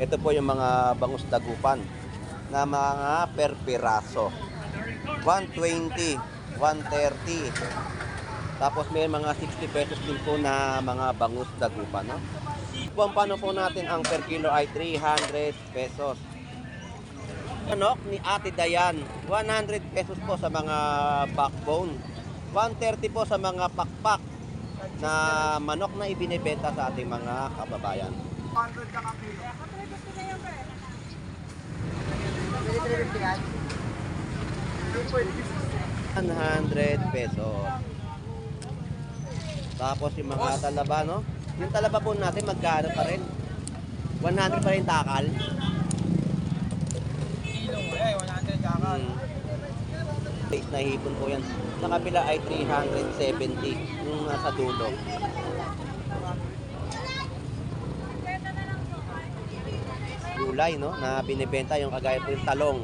Ito po yung mga bangus dagupan na mga per piraso. 120, 130. Tapos may mga 60 pesos din po na mga bangus dagupan, no? Kung paano po natin ang per kilo ay 300 pesos. Manok ni Ate Dayan, 100 pesos po sa mga backbone. 130 po sa mga pakpak na manok na ibinebenta sa ating mga kababayan. 100 pesos. Tapos yung mga talaba, no? Yung talaba po natin magkano pa rin? 100 pa rin takal. Kilo eh, 100 kakal. Na hipon po yan. Sa kabila ay 370 yung nasa dulo. Gulay, no? Na binibenta yung kagaya po yung talong.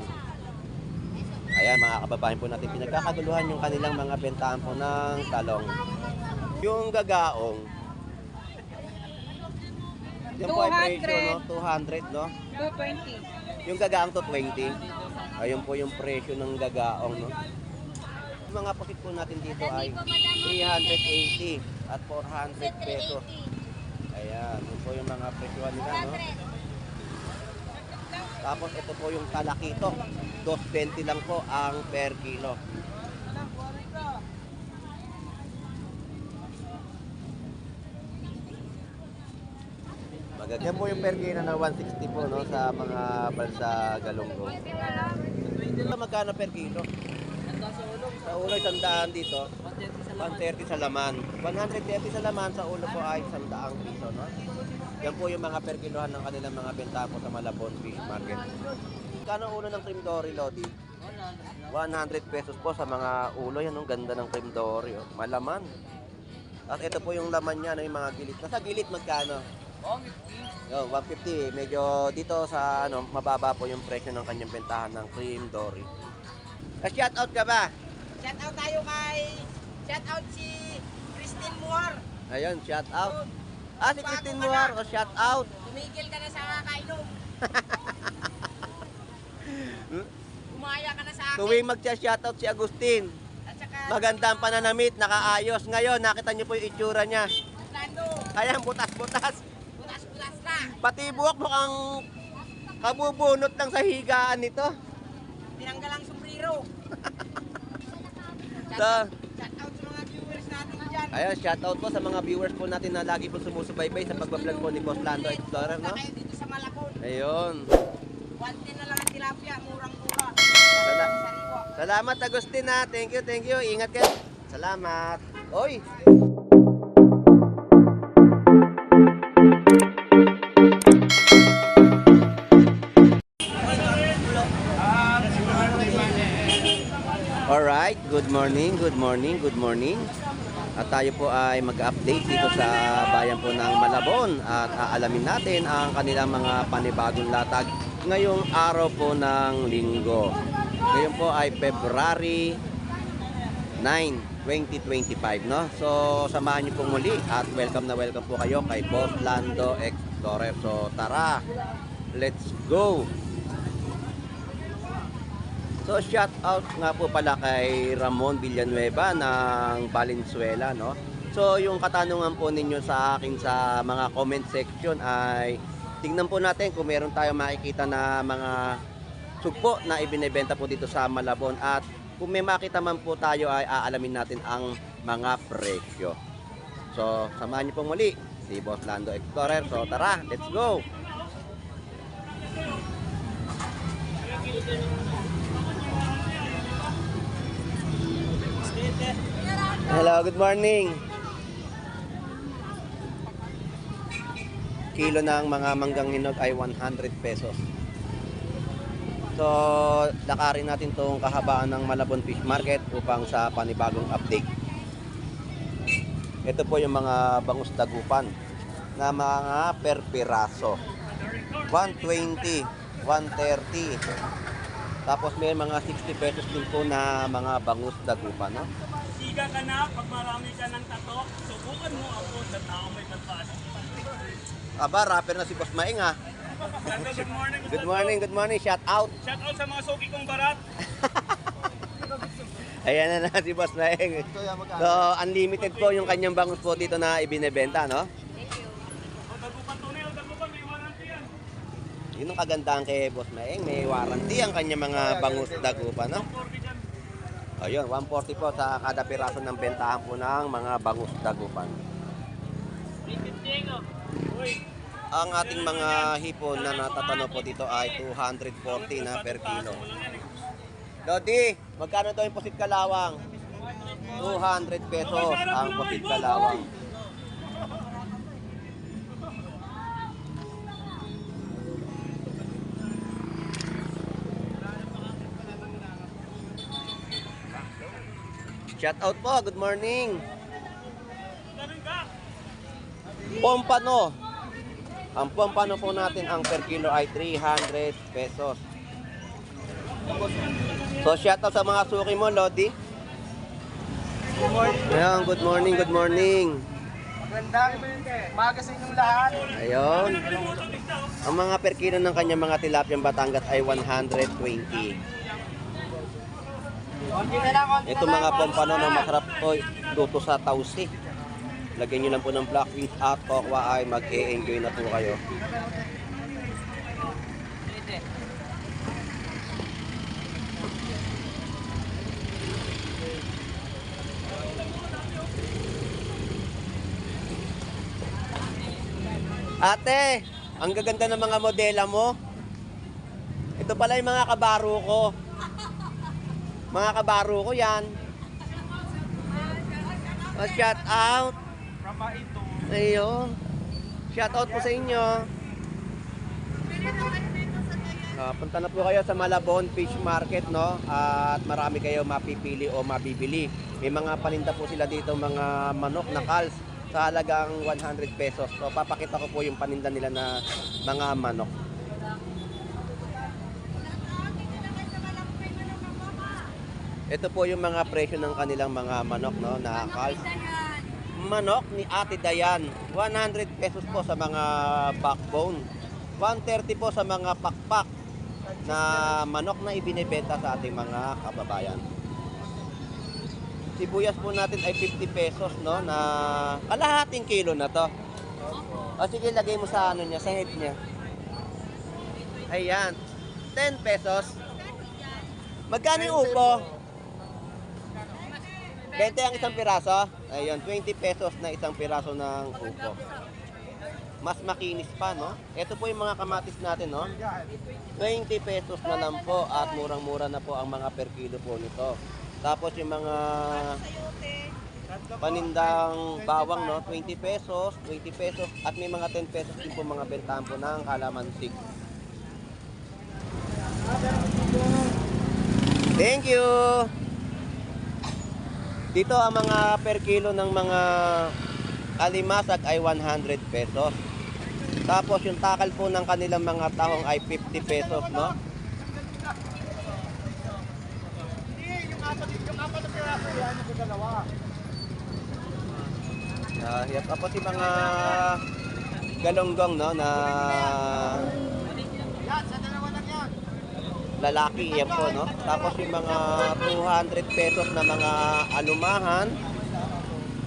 Ayan, mga kababayan po natin, pinagkakaguluhan yung kanilang mga bentahan po ng talong. Yung gagaong, yan po ay presyo, no? 200, no? 220. Yung gagaong to 20. Ayun po yung presyo ng gagaong, no? Yung mga pusit po natin dito ay 380 at 400 pesos. Ayan, yun po yung mga presyohan nila, no? Tapos ito po yung talakito, 220 lang po ang per kilo. Yan po yung per kilo na 160 po, no, sa mga balsa galunggong. Magkano per kilo? Sa ulo 100 dito, 130 sa laman. 130 sa laman, sa ulo po ay 100 piso, no? Yan po yung mga per kilohan ng kanilang mga benta po sa Malabon Fish Market. Kano ulo ng cream dory, Lodi? 100 pesos po sa mga ulo. Yan, ang ganda ng cream dory, oh. Malaman. At ito po yung laman niya, no, yung mga gilid. Nasa gilid magkano? 150. Yo, 150. Medyo dito sa ano, mababa po yung presyo ng kanyang bentahan ng cream dory. Shout out ka ba? Shout out tayo kay... Shout out si Christine Moore. Ayun, shout out. Si Christine Moore, o shout out. Tumigil ka na sa kakainom. Umaya ka na sa akin. Tuwing mag-shout out si Agustin. At saka... Magandang pananamit, nakaayos. Ngayon, nakita niyo po yung itsura niya. Lando. Ayan, butas-butas. Butas-butas na. Pati buhok mukhang kabubunot lang sa higaan nito. Tinanggal ang sombrero. So, Shout out sa mga viewers natin dyan. ayun, shout out po sa mga viewers po natin na lagi po sumusubaybay sa pagbablog po ni Boss Lando Explorer, no? Kayo dito sa Malabon. Ayun. 110 na lang ang tilapia. Murang-mura. Sala- Sariwa. Salamat Agustin, ha. Thank you, thank you. Ingat ka. Salamat. Oy. Alright, good morning, good morning, good morning. At tayo po ay mag-update dito sa bayan po ng Malabon at aalamin natin ang kanilang mga panibagong latag ngayong araw po ng linggo. Ngayon po ay February 9, 2025, no? So, samahan niyo po muli at welcome na welcome po kayo kay Boss Lando Explorer. So, tara, let's go! So shout out nga po pala kay Ramon Villanueva ng Valenzuela, no? So yung katanungan po ninyo sa akin sa mga comment section ay tingnan po natin kung meron tayong makikita na mga sugpo na ibinebenta po dito sa Malabon at kung may makita man po tayo ay aalamin natin ang mga presyo. So samahan niyo po muli si Boss Lando Explorer. So tara, let's go! Hello, good morning. Kilo ng mga manggang hinog ay 100 pesos. So, lakarin natin tong kahabaan ng Malabon Fish Market upang sa panibagong update. Ito po yung mga bangus dagupan na mga per piraso. 120, 130. Tapos may mga 60 pesos din po na mga bangus dagupan, no? Siga ka na, pag marami ka ng tato, subukan mo ako sa tao may pagpasok. Aba, rapper na si Boss Maing, ha? Good morning. Good morning, good morning. Shout out. Shout out sa mga suki kong barat. Ayan na si Boss Maeng. So, unlimited po yung kanyang bangus po dito na ibinebenta, no? O, dagupan tunay, o dagupan, may warranty yan. Yun ang kagandahan kay Boss Maeng. May warranty ang kanyang mga bangus dagupan, no? 40 dyan. Ayun, 140 po sa kada piraso ng bentahan po ng mga bangus dagupan. Uy, Ang ating mga hipon na natatano po dito ay 240 na per kilo. walang yan eh. Lodi, magkano daw yung pusit kalawang? 200 pesos ang pusit kalawang. Shout out po, good morning. Ganun ka. Pompano. Ang pompano po natin ang per kilo ay 300 pesos. So shout out sa mga suki mo, Lodi. Ayan, good morning, good morning. Magandang umaga sa inyong lahat. Ayun. Ang mga per kilo ng kanyang mga tilapiyang Batangas ay 120. Konti na lang, konti Ito na lang. mga pompano na masarap to, luto sa tausi. Lagyan nyo lang po ng black beans at kokwa ay mag-e-enjoy na po kayo. Ate, ang gaganda ng mga modela mo. Ito pala yung mga kabaro ko. Mga kabaro ko yan. Shout out. From Maito. Ayun. Shout out po sa inyo. Punta na po kayo sa Malabon Fish Market, no? At marami kayo mapipili o mabibili. May mga paninda po sila dito, mga manok na calves sa halagang 100 pesos. So papakita ko po yung paninda nila na mga manok. Ito po yung mga presyo ng kanilang mga manok, no, na calves. Manok ni Ate Dayan, 100 pesos po sa mga backbone. 130 po sa mga pakpak na manok na ibinebenta sa ating mga kababayan. Sibuyas po natin ay 50 pesos, no, na kalahating kilo na to. O sige, lagay mo sa ano niya, sa head niya. Ayan, 10 pesos. Magkano yung upo? 20 ang isang piraso. Ayun, 20 pesos na isang piraso ng upo. Mas makinis pa, no? Ito po yung mga kamatis natin, no? 20 pesos na lang po at murang-mura na po ang mga per kilo po nito. Tapos yung mga panindang bawang, no? 20 pesos, 20 pesos at may mga 10 pesos din po mga bentahan po ng kalamansi. Thank you! Dito ang mga per kilo ng mga alimasag ay 100 pesos. Tapos yung takal po ng kanilang mga tahong ay 50 pesos, no? Yung apat na piraso yan, yung dalawa. Tapos yung mga galonggong, no, na Yan, sa dalawa lang yan. lalaki, yan po, no? Tapos yung mga 200 pesos na mga alumahan,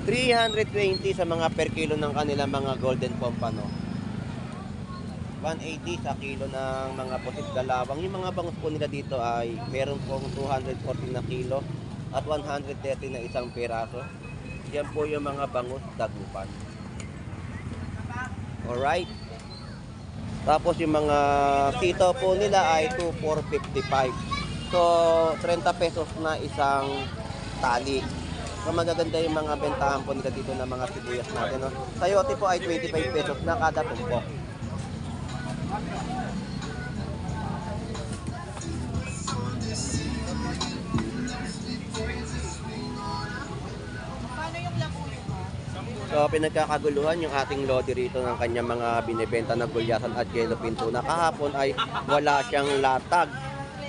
320 sa mga per kilo ng kanilang mga golden pompano. 180 sa kilo ng mga pusit dalawang. Yung mga bangus po nila dito ay meron pong 240 na kilo at 130 na isang piraso. Yan po yung mga bangus dagupan. Alright. Tapos yung mga sitaw po nila ay 2,455. So, 30 pesos na isang tali. So, magaganda yung mga bentahan po nila dito ng mga sibuyas natin, no? Sayote po ay 25 pesos na kada tumpok. Paano yung labuyo mo? So, pinagkakaguluhan yung ating lodi rito ng kanyang mga binibenta na gulyasan at yellow tuna. Kahapon ay wala siyang latag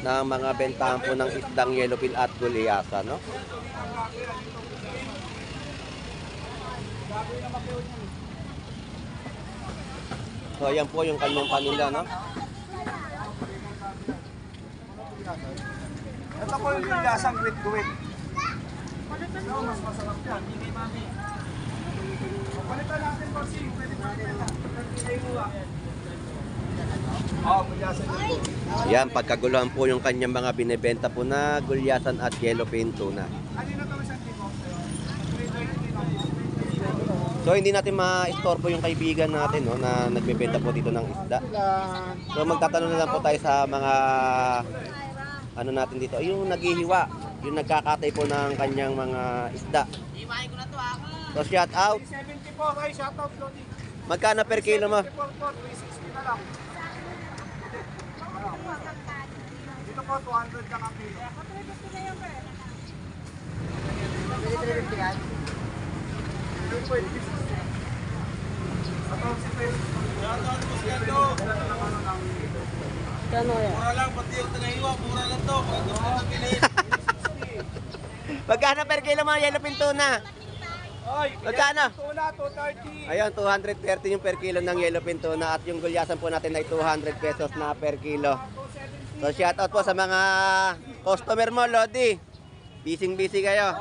ng mga bentahan po ng isdang yellow pin at gulyasan, no? So ayan po yung kanyang paninda, no? Ito po yung lasang grit-grit. So, mas masarap yan. Palitan natin po, Sing. Pwede pa natin. Gulyasan din po. Ayan, pagkaguluhan po yung kanyang mga binibenta po na gulyasan at yellowfin tuna. Kanina to isang tipo. So hindi natin ma-istorbo yung kaibigan natin, no, na nagbebenta po dito ng isda. So magtatanong na lang po tayo sa mga ano natin dito, yung naghihiwa, yung nagkakatay po ng kanyang mga isda. Iwain ko na to ha. So shout out. 70 po, ay shoutout Lodi. Magkano per kilo mo? 360 na lang. Dito po, 200 lang ang kilo. Yun po, yung business. Shoutout si Pes. Shoutout po siya to. Mura lang, pati yung tagahiwa, mura lang to. Kung gusto nyo bilhin. Magkano per kilo mo yellowfin tuna? Oy, Magkano? tuna, 230. Ayun, 230 yung per kilo ng yellowfin tuna at yung gulyasan po natin ay 200 pesos na per kilo. So shout out po sa mga customer mo, Lodi. Busy kayo.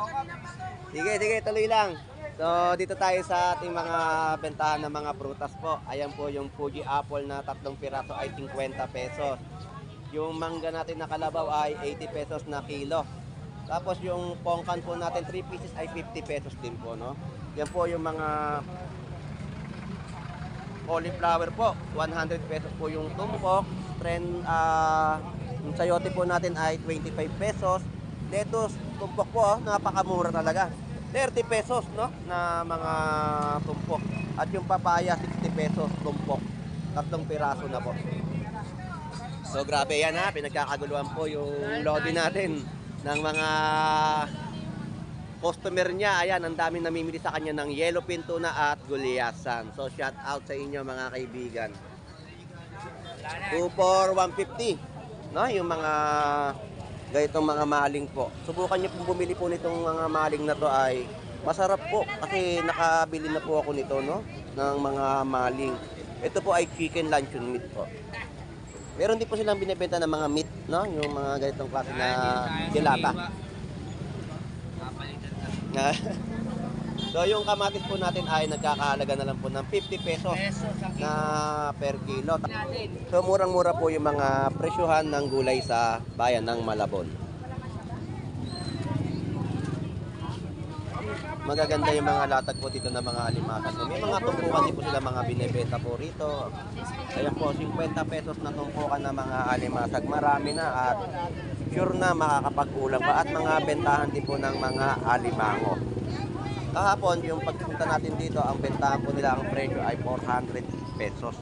Sige, tuloy lang. So dito tayo sa ating mga bentahan ng mga prutas po. Ayan po yung Fuji apple na 3 piraso ay 50 pesos. Yung mangga natin na kalabaw ay 80 pesos na kilo. Tapos yung pongkan po natin 3 pieces ay 50 pesos din po, no? Yan po yung mga cauliflower po, 100 pesos po yung tumpok. Yung sayote po natin ay 25 pesos. Lettuce, tumpok po, napakamura talaga. 30 pesos, no? Na mga tumpok. At yung papaya 60 pesos tumpok. 3 piraso na po. So grabe yan ha, pinagkakaguluhan po yung lodi natin ng mga customer niya. Ayan, ang daming namimili sa kanya ng yellowfin tuna at gulyasan. So shout out sa inyo mga kaibigan. 2 for 150, no? Yung mga ganitong mga maling po. Subukan niyo pong bumili po nitong mga maling na to, ay masarap po kasi nakabili na po ako nito, no? Ng mga maling. Ito po ay chicken luncheon meat po. Meron din po silang binibenta ng mga meat, no? Yung mga ganitong klase na dilata. So yung kamatis po natin ay nagkakahalaga na lang po ng 50 pesos na per kilo. So murang-mura po yung mga presyuhan ng gulay sa bayan ng Malabon. Magaganda yung mga latag po dito ng mga alimasan. So, may mga tumpukan din po sila mga binibenta po rito. Kaya po 50 pesos na tumpukan ng mga alimasag. Marami na at sure na makakapag-ulam pa. At mga bentahan din po ng mga alimango. Kahapon, yung pagpunta natin dito, ang bentahan po nila, ang presyo ay 400 pesos.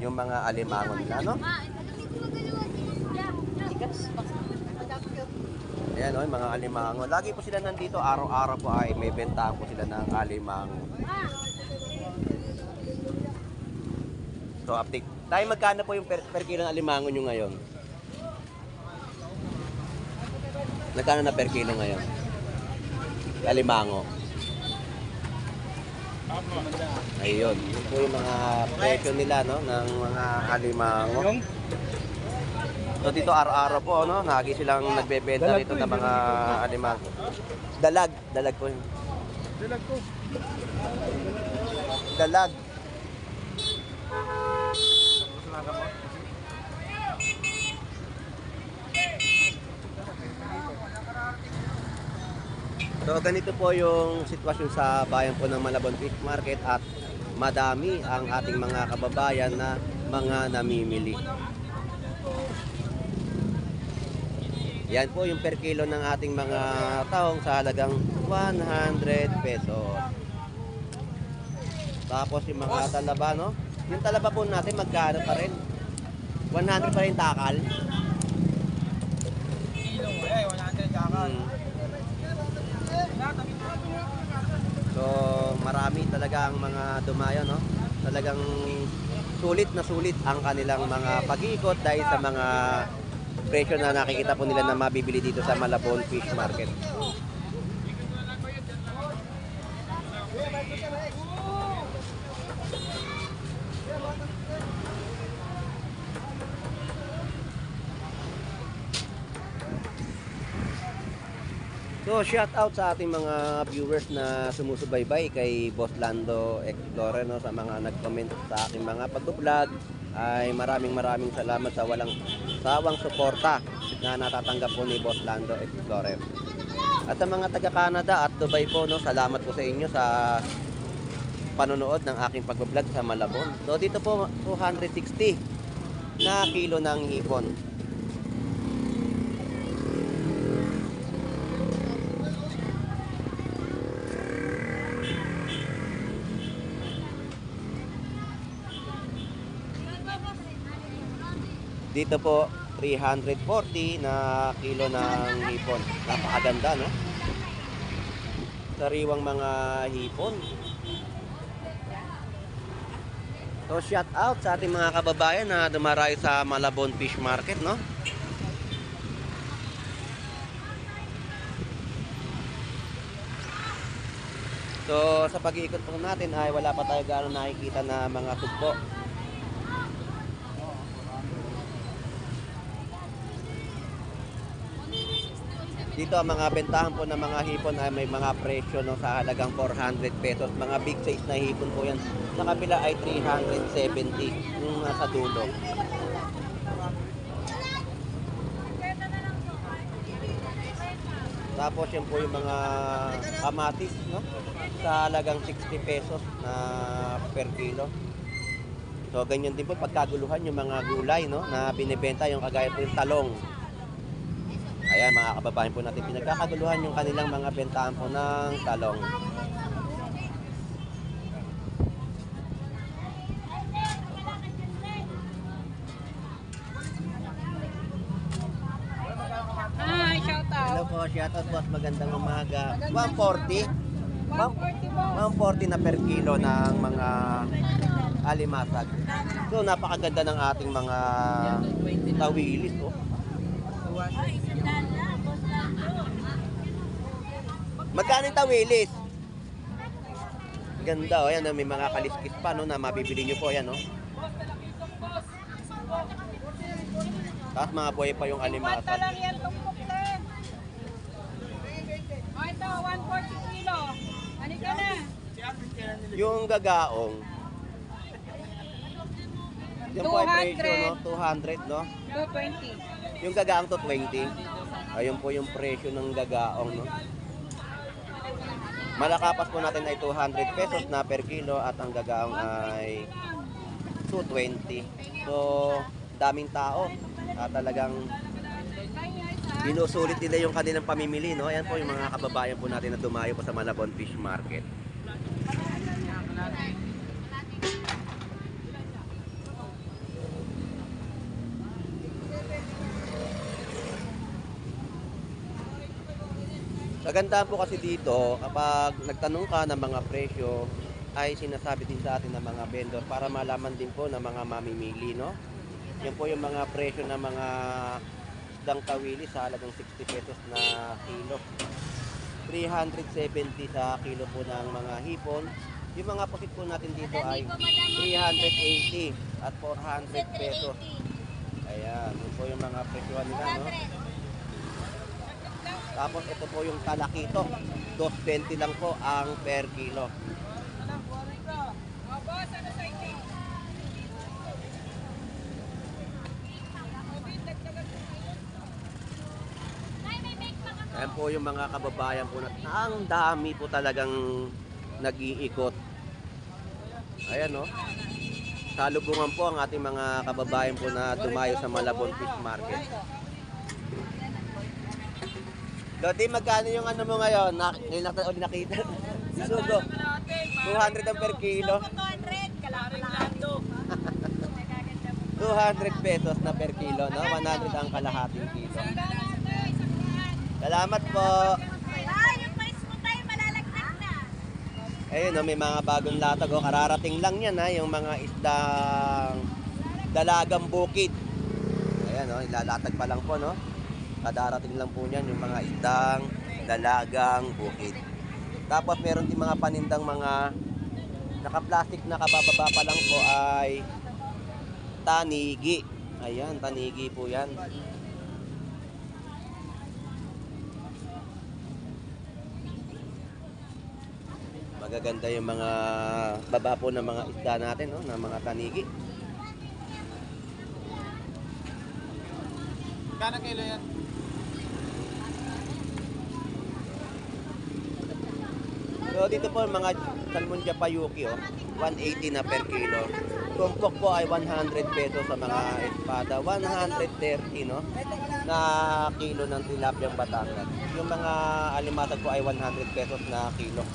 Yung mga alimango nila, no? Ayan o, yung mga alimango. Lagi po sila nandito, araw-araw po ay may bentahan po sila ng alimango. So, update. Tayo, magkano po yung per kilo ng alimango nyo ngayon? Magkano na per kilo ngayon? Alimango. Ayun. Yun po yung mga presyo nila, no? Ng mga alimango. So dito araw-araw po, no? Lagi silang nagbebenta dito ng mga alimango. Dalag po yun. Dalag ko. Dalag. So ganito po yung sitwasyon sa bayan po ng Malabon Fish Market at madami ang ating mga kababayan na mga namimili. Yan po yung per kilo ng ating mga tahong sa halagang 100 pesos. Tapos yung mga talaba, no? Yung talaba po natin magkano pa rin? 100 pa rin takal. Kilo, 100 kakal. So marami talaga ang mga dumayo, no? Talagang sulit na sulit ang kanilang mga pag-iikot dahil sa mga presyo na nakikita po nila na mabibili dito sa Malabon Fish Market. So, shout out sa ating mga viewers na sumusubaybay kay Boss Lando Explorer, no, sa mga nag-comment sa aking mga pag-vlog. Ay maraming salamat sa walang sawang suporta na natatanggap po ni Boss Lando Explorer. At sa mga taga Canada at Dubai po, no, salamat po sa inyo sa panonood ng aking pag-vlog sa Malabon. So dito po 260 na kilo ng hipon. Dito po 340 na kilo ng hipon. Napakaganda, no? Sariwang mga hipon. So shout out sa ating mga kababayan na dumarayo sa Malabon Fish Market, no? So sa pag-iikot po natin ay wala pa tayo gaano nakikita na mga tugpo. Dito ang mga bentahan po ng mga hipon ay may mga presyo, no, sa halagang 400 pesos. Mga big size na hipon po yan. Sa kabila ay 370 yung nasa dulo. Tapos yan po yung mga kamatis, no, sa halagang 60 pesos na per kilo. So ganyan din po pagkaguluhan yung mga gulay, no, na binibenta, yung kagaya po yung talong. Ayan, mga kababayan po natin, pinagkakaguluhan yung kanilang mga bentahan po ng talong. Hi, shout out. Hello po, shout out boss, magandang umaga. 140? 140 po. 140 na per kilo ng mga alimasag. So napakaganda ng ating mga tawilis, oh. Magkano yung tawilis? Ganda, oh. Yan, may mga kaliskis pa, no, na mabibili nyo po. Yan, no. Tapos mga buhay pa yung alimasag. Basta lang yan, tumpok din. O ito, 140 kilo. Halika na. Yung gagaong, yung po ay presyo, no? 200, no? 220. Yung gagaong to 20. Ayun po yung presyo ng gagaong, no? Malakapas po natin ay 200 pesos na per kilo at ang gagaong ay 220. So, daming tao. Talagang binusulit nila yung kanilang pamimili, no? Ayan po yung mga kababayan po natin na dumayo po sa Malabon Fish Market. Kagandahan po kasi dito, kapag nagtanong ka ng mga presyo, ay sinasabi din sa atin ng mga vendor para malaman din po ng mga mamimili, no? Yan po yung mga presyo ng mga isdang kawili sa halagang 60 pesos na kilo. 370 sa kilo po ng mga hipon. Yung mga pusit po natin dito ay 380 at 400 pesos. Ayan, yun po yung mga presyohan nila, no? Tapos ito po yung talakito, 220 lang po ang per kilo. Ayan po yung mga kababayan po natin. Ang dami po talagang nag-iikot. Ayan, no? Salubungan po ang ating mga kababayan po na dumayo sa Malabon Fish Market. Lodi, magkano yung ano mo ngayon? Nakita. Sugo. 200 ang per kilo. 200. Kalapalado. 200 pesos na per kilo, no? 100 ang kalahating kilo. Salamat po. Ay, yung mais mo tayo malalagdag na. Ayun, no, may mga bagong latag. Oh, kararating lang yan, ha? Yung mga isdang dalagang bukid. Ayan, no? Ilalatag pa lang po, no? Kadarating lang po niyan yung mga isdang dalagang bukid. Tapos meron din mga panindang mga naka-plastic na kabababa pa lang po ay tanigi. Ayan, tanigi po yan. Magaganda yung mga baba po ng mga isda natin, no? Ng mga tanigi. Kano kilo yan? So dito po mga salmon japayuki, oh, 180 na per kilo. Tumpok po ay 100 pesos sa mga espada, 130 no na kilo ng tilapiyang Batangas. Yung mga alimasag po ay 100 pesos na kilo.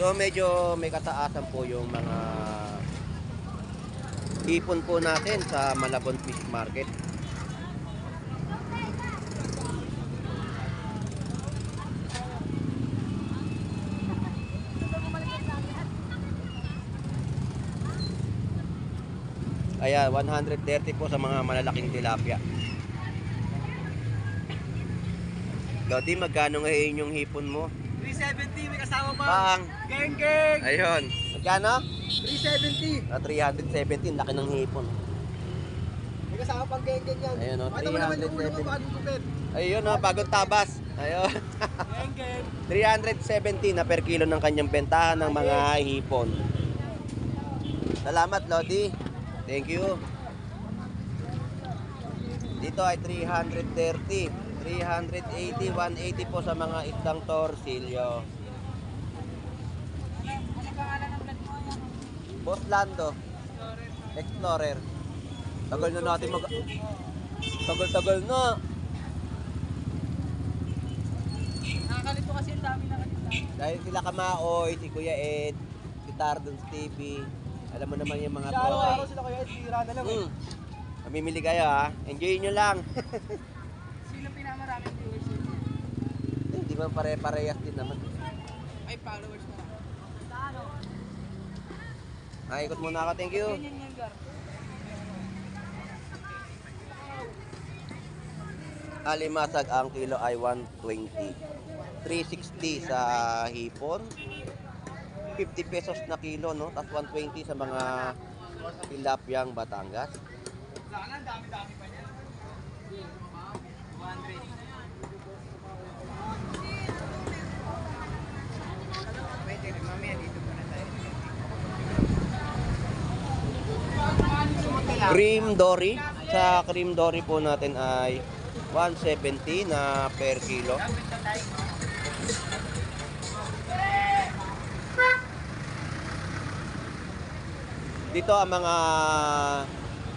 So medyo may kataasan po yung mga hipon po natin sa Malabon Fish Market. Ayan, 130 po sa mga malalaking tilapia. Lodi, magkano ngayon yung hipon mo? 370, may kasama pa. Pang. Geng, geng. Ayun. Magkano? 370. 317, laki ng hipon. May kasama pang geng, geng yan. Ayun, oh, Pakita mo naman yung ulo mo, 370. bagong kupit. Ayun, oh, bagong tabas. Ayun. Geng, geng. 370 na per kilo ng kanyang bentahan ng mga hipon. Salamat, Lodi. Thank you. Dito ay 330, 380, 180 po sa mga isdang torsilyo. Boss Lando, Explorer. Tagal na natin Tagal na. Nakakalito kasi ang dami na kanila. Dahil sila Kamaoy, si Kuya Ed, si Tardons TV. Alam mo naman yung mga tropa. Araw-araw sila kaya, tira na lang eh. Mamimili kayo ha. Enjoy nyo lang. Sino pinamaraming viewers yun? Hindi man pare-parehas din naman. Ay, followers na. Ikot muna ako. Thank you. Ganyan yan, Gar. Alimasag ang kilo ay 120. 360 sa hipon. 50 pesos na kilo, no? Tapos 120 sa mga tilapiyang Batangas. Sana, dami-dami pa niya. 100. Pwede rin, mamaya dito muna tayo. Cream Dory. Sa Cream Dory po natin ay 170 na per kilo. Dito ang mga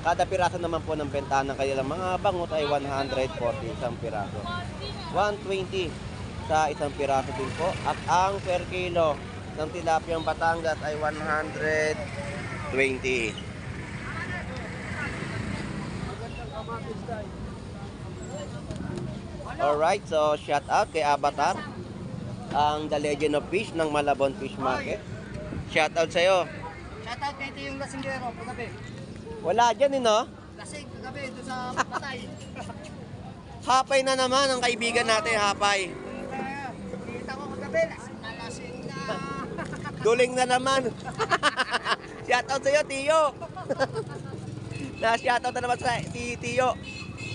kada piraso naman po ng bentahan ng kanilang mga bangot ay 140 isang piraso. 120 sa isang piraso din po. At ang per kilo ng tilapiyang Batangas ay 120. Alright, so shout out kay Avatar, ang The Legend of Fish ng Malabon Fish Market. Shout out sa'yo. Shoutout kay ito yung lasinggero, paggabi. Wala dyan no? Lasing, paggabi, doon sa patay. Hapay na naman ang kaibigan natin, Hapay. Kita ko kagabi, lasing na. Duling na naman. Shout out sa'yo, Tiyo. Na-shout out na naman sa si Tiyo.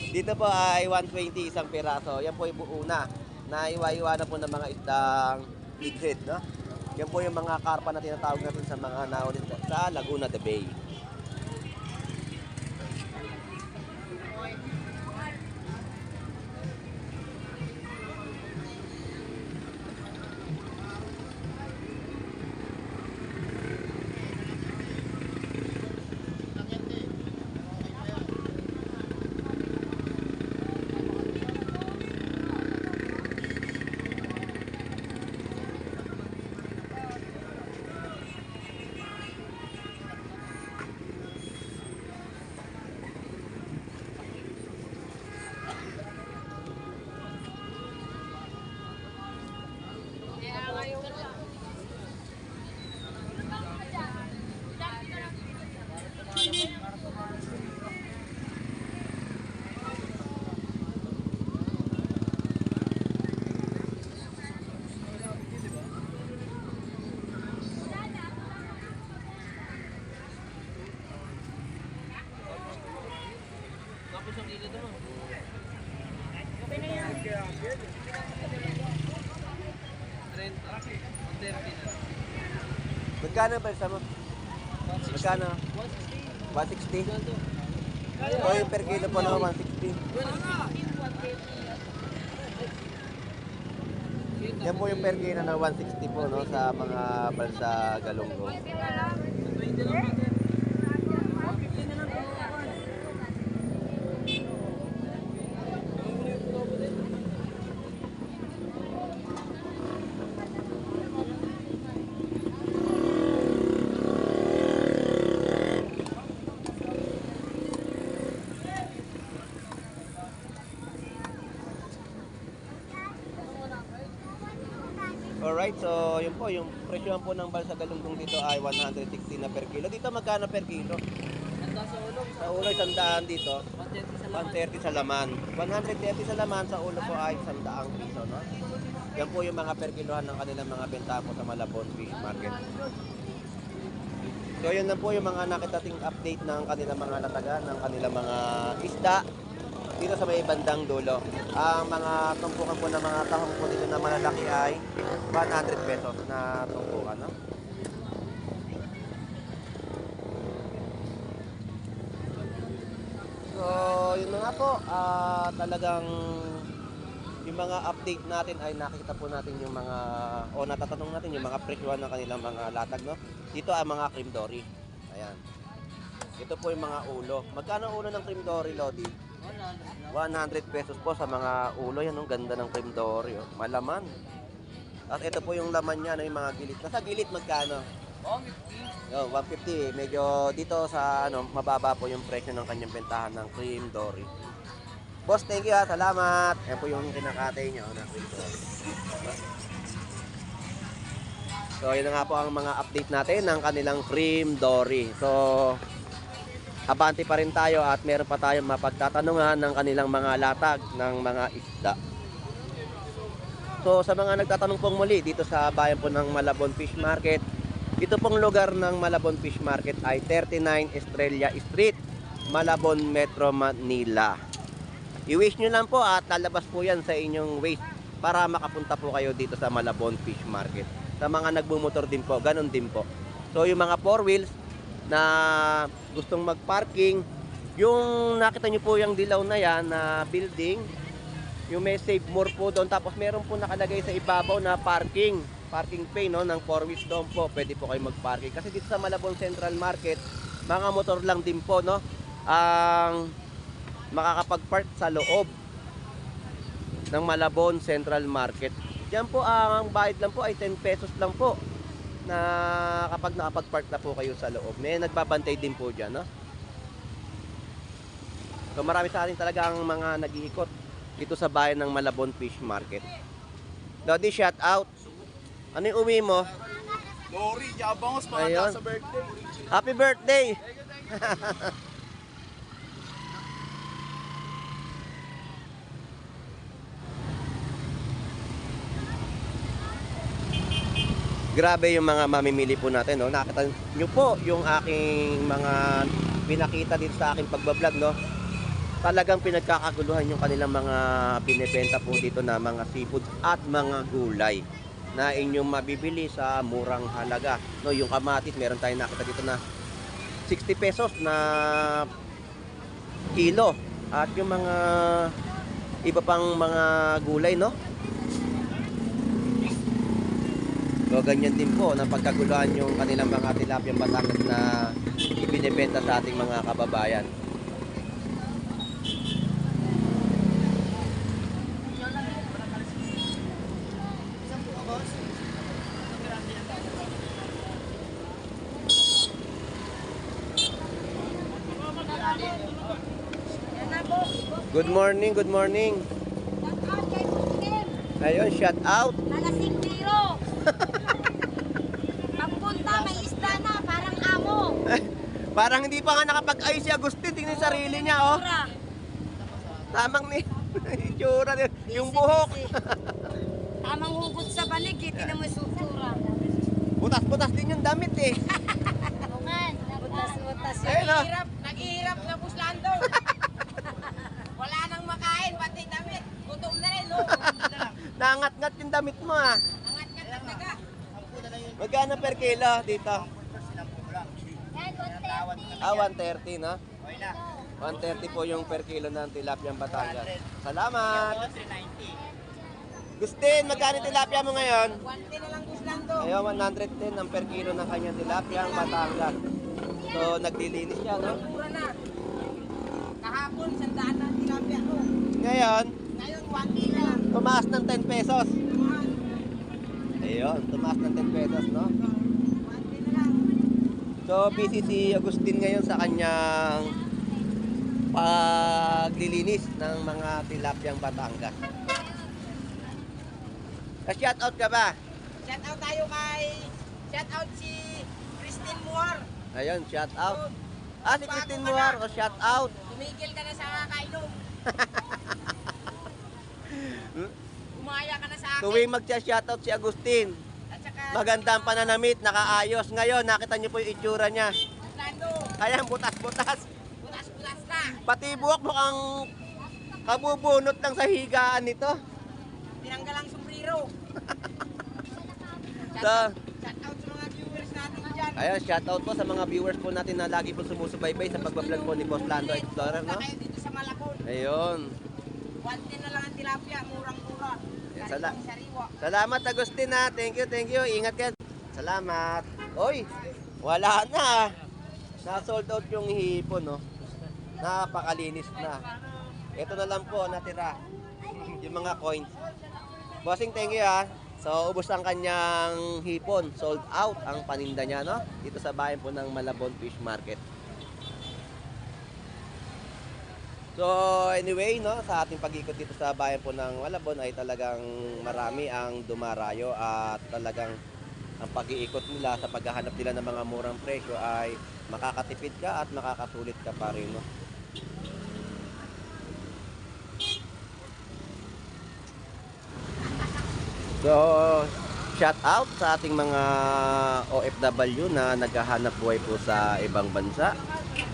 Dito po ay 120 isang piraso. Yan po yung buo na. Naiwa-iwa na po ng mga isdang bighead, no? Yan po yung mga karpa na tinatawag natin sa mga naulit sa Laguna de Bay. Gabi na yan. Magkano ba mo? Magkano? 160? O yung per kilo po na 160. Yan po yung per kilo na 160 po no, sa mga balsa galunggong. Alright, so yun po, yung presyo po ng balsa galunggong dito ay 160 na per kilo. Dito magkano per kilo? Sa ulo, 100 dito. 130 sa laman. 130 sa laman, sa ulo po ay 100 piso, no? Yan po yung mga per kilohan ng kanilang mga benta po sa Malabon Fish Market. So yun lang po yung mga nakitating update ng kanilang mga latagan, ng kanilang mga isda dito sa may bandang dulo. Ang mga tumpukan po ng mga tahong po dito na malalaki ay 100 pesos na tumpukan, no? So, yun na nga po, talagang yung mga update natin ay nakikita po natin yung mga, o natatanong natin yung mga presyuhan ng kanilang mga latag, no? Dito ang mga cream dory. Ayan. Ito po yung mga ulo. Magkano ulo ng cream dory, Lodi? 100 pesos po sa mga ulo. Yan, ang ganda ng cream dory, oh. Malaman. At ito po yung laman niya, no, yung mga gilid. Nasa gilid magkano? 150. Oh, 150. Medyo dito sa ano, mababa po yung presyo ng kanyang bentahan ng cream dory. Boss, thank you ha. Salamat. Yan po yung kinakatay niya, na cream dory. So, yun na nga po ang mga update natin ng kanilang cream dory. So, abante pa rin tayo at meron pa tayong mapagtatanungan ng kanilang mga latag ng mga isda. So, sa mga nagtatanong pong muli dito sa bayan po ng Malabon Fish Market, dito pong lugar ng Malabon Fish Market ay 39 Estrella Street, Malabon, Metro Manila. I-wish nyo lang po at lalabas po yan sa inyong waste para makapunta po kayo dito sa Malabon Fish Market. Sa mga nagbumotor din po, ganun din po. So, yung mga 4 wheels na gustong mag-parking, yung nakita nyo po yung dilaw na yan na building, yung may save more po doon, tapos meron po nakalagay sa ibabaw na parking pay, no, ng 4 wheels doon po, pwede po kayo mag-parking. Kasi dito sa Malabon Central Market, mga motor lang din po, no, ang makakapag-park sa loob ng Malabon Central Market. Diyan po ang bayad lang po ay 10 pesos lang po na kapag nakapag-park na po kayo sa loob. May nagbabantay din po dyan, no? So marami sa atin talaga ang mga nag-iikot dito sa bayan ng Malabon Fish Market. Lodi, shout out. Ano yung uwi mo? Dory, yabangos mga Ayun. sa birthday. Happy birthday! Grabe yung mga mamimili po natin, no? Nakita nyo po yung aking mga pinakita dito sa aking pagbablog, no? Talagang pinagkakaguluhan yung kanilang mga binebenta po dito na mga seafood at mga gulay na inyong mabibili sa murang halaga, no? Yung kamatis, meron tayong nakita dito na 60 pesos na kilo. At yung mga iba pang mga gulay, no? So, ganyan din po na pagkaguluhan yung kanilang mga tilapia Batangas na ibinebenta sa ating mga kababayan. Good morning, good morning. Shout out kay Putin. Ayun, shout out. Nalasing biro. Pagpunta, may isda na, parang amo. Parang hindi pa nga nakapag-ayos si Agustin. Tingnan yung sarili niya, oh. Tura. Tamang ni itsura din. Yung buhok. Tamang hugot sa banig, eh. Tinan mo yung sutura. Butas-butas din yung damit, eh. Bungan. Butas-butas. Ayun, oh. Nag-ihirap na buslando. Wala nang makain, pati damit. Gutom na rin, no? Nangat-ngat yung damit mo, ah. Angat ka na Magkano per kilo dito? Ah, 130 no? 130 po yung per kilo ng tilapia Batangas. Salamat! Gustin, magkano tilapia mo ngayon? 110 na lang Buslando. Ayun, 110 ang per kilo ng kanyang tilapia ang Batangas. So, naglilinis siya, no? Mura na. Kahapon, 100 na tilapia ko. Ngayon, Ngayon, 110 na lang. tumaas ng 10 pesos. Mahal. Ayun, tumaas ng 10 pesos, no? 110 na lang. So, busy si Agustin ngayon sa kanyang paglilinis ng mga tilapyang Batangas. Ka-shoutout ka ba? Shout out tayo kay... Shout out si Christine Moore. Ayun, shoutout. Ah, si Christine Moore, o shoutout. Tumigil ka na sa kakainom. Umaya ka na sa akin. Tuwing magsa-shoutout si Agustin, At saka... magandang pananamit, nakaayos. Ngayon, nakita niyo po yung itsura niya. Buslando. Ayan, butas-butas. Butas-butas na. Pati buhok mukhang kabubunot lang sa higaan nito. Tinanggal ang sombrero. So, Shout out sa mga viewers natin dyan. ayun, shoutout po sa mga viewers po natin na lagi po sumusubaybay sa pagbablog po ni Boss Lando Explorer, no? Punta kayo dito sa Malabon. Ayun. 110 na lang ang tilapia, murang-mura. Yes, Sariwang sariwa. Salamat Agustin ha. Thank you. Ingat ka. Salamat. Oy, wala na. Na-sold out yung hipon, no? Napakalinis na. Ito na lang po natira. Yung mga coins. Bossing, thank you ha. So, ubos ang kanyang hipon. Sold out ang paninda niya, no? Dito sa bayan po ng Malabon Fish Market. So, anyway, no, sa ating pag-ikot dito sa bayan po ng Malabon ay talagang marami ang dumarayo at talagang ang pag-iikot nila sa paghahanap nila ng mga murang presyo ay makakatipid ka at makakasulit ka pa rin, no? So, shout out sa ating mga OFW na naghahanap buhay po sa ibang bansa.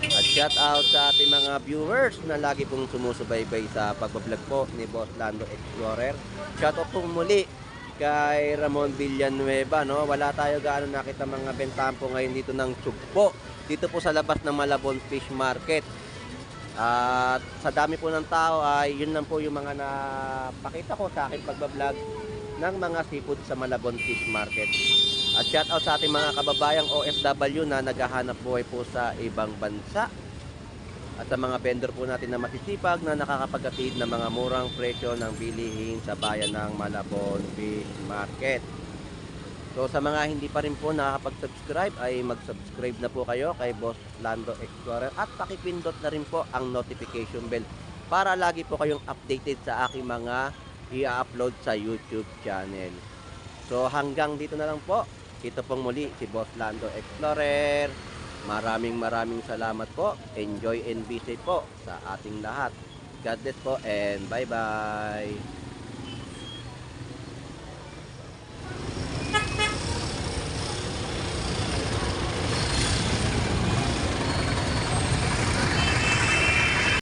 At shout out sa ating mga viewers na lagi pong sumusubaybay sa pagbablog po ni Boss Lando Explorer. Shout out po muli kay Ramon Villanueva, no? Wala tayo gaano nakita mga bentahan po ngayon dito ng tsugpo. Dito po sa labas ng Malabon Fish Market. At sa dami po ng tao ay yun lang po yung mga napakita ko sa aking pagbablog ng mga seafood sa Malabon Fish Market. At shout out sa ating mga kababayang OFW na naghahanap buhay po sa ibang bansa. At sa mga vendor po natin na masisipag na nakakapaghatid ng mga murang presyo ng bilihin sa bayan ng Malabon Fish Market. So sa mga hindi pa rin po nakakapag-subscribe ay mag-subscribe na po kayo kay Boss Lando Explorer at pakipindot na rin po ang notification bell para lagi po kayong updated sa aking mga i-upload sa YouTube channel. So hanggang dito na lang po. Ito pong muli si Boss Lando Explorer. Maraming salamat po. Enjoy and be safe po sa ating lahat. God bless po and bye bye.